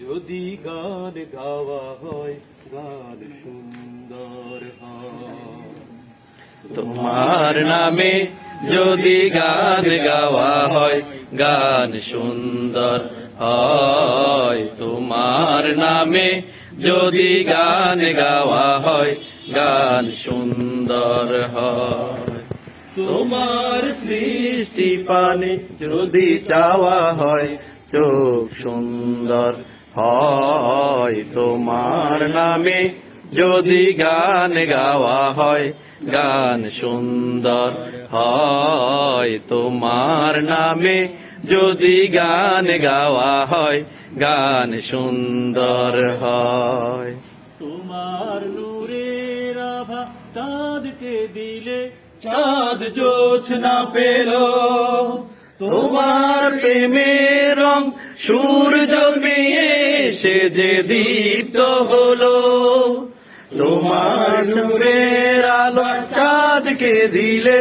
যদি গান গাওয়া হয় গান সুন্দর হয়। তোমার নামে যদি গান গাওয়া হয় গান সুন্দর হয়। তোমার নামে যদি গান গাওয়া হয় গান সুন্দর হয়। তোমার সৃষ্টি পানে যদি চাওয়া হয় চোখ সুন্দর হয়। তোমার নামে যদি গান গাওয়া হয় গান সুন্দর হয়। তোমার নামে যদি গান গাওয়া হয় গান সুন্দর হয়। তোমার নূরের আভা চাঁদকে দিলে চাঁদ জোছনা পেল। তোমার প্রেমের রং সূর্য পেয়ে সে যে দীপ্ত হলো। তোমার নূরের আলো চাঁদকে দিলে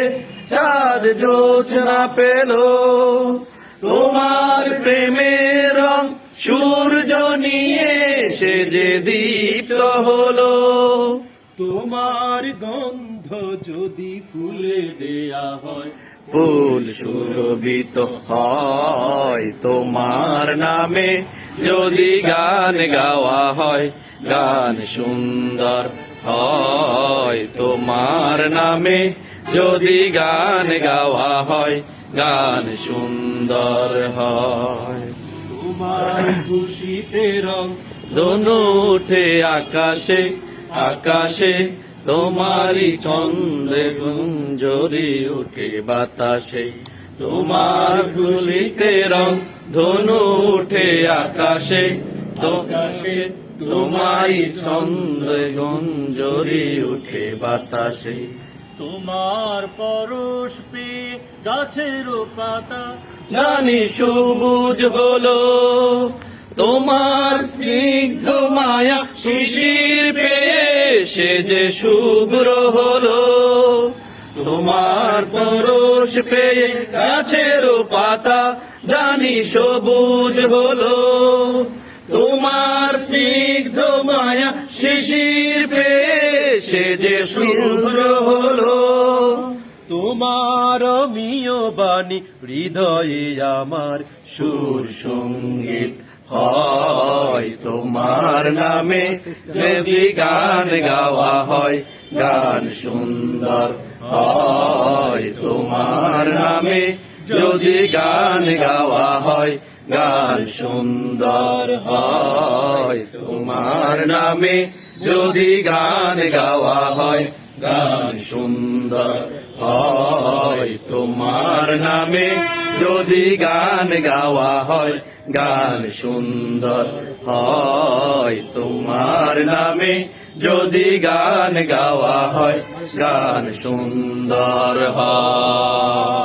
চাঁদ জোছনা পেল। তোমার প্রেমের রং সূর্য নিয়ে সে যে দীপ্ত হলো। তোমার গন্ধ যদি ফুলে দেয়া হয় ফুল সুরভিত হয়। তোমার নামে যদি গান গাওয়া হয় গান সুন্দর হয়। তোমার নামে যদি গান গাওয়া হয় গান সুন্দর হয়। তোমার খুশিতে রং দোনো উঠে আকাশে আকাশে। তোমারি ছন্দে গুঞ্জরি উঠে বাতাসে। তোমার খুশিতে রং ধনু উঠে আকাশে আকাশে। তোমারি ছন্দে গুঞ্জরি উঠে বাতাসে। তোমার পরশ পেয়ে গাছের পাতা জানি সবুজ হলো। তোমার স্নিগ্ধ মায়া শিশির পেয়ে সে যে শুভ্র হলো। তোমার পরশ পেয়ে গাছের পাতা জানি সবুজ হলো। তোমার স্নিগ্ধ মায়া শিশির পেয়ে সে যে শুভ্র হলো। তোমার অমিয় বাণী হৃদয়ে আমার সুর সঙ্গীত হয়। তোমার নামে যদি গান গাওয়া হয় গান সুন্দর হয়। তোমার নামে যদি গান গাওয়া হয় গান সুন্দর হয়। তোমার নামে যদি গান গাওয়া হয় গান সুন্দর হয়। তোমার নামে যদি গান গাওয়া হয় গান সুন্দর হয়। তোমার নামে যদি গান গাওয়া হয় গান সুন্দর হয়।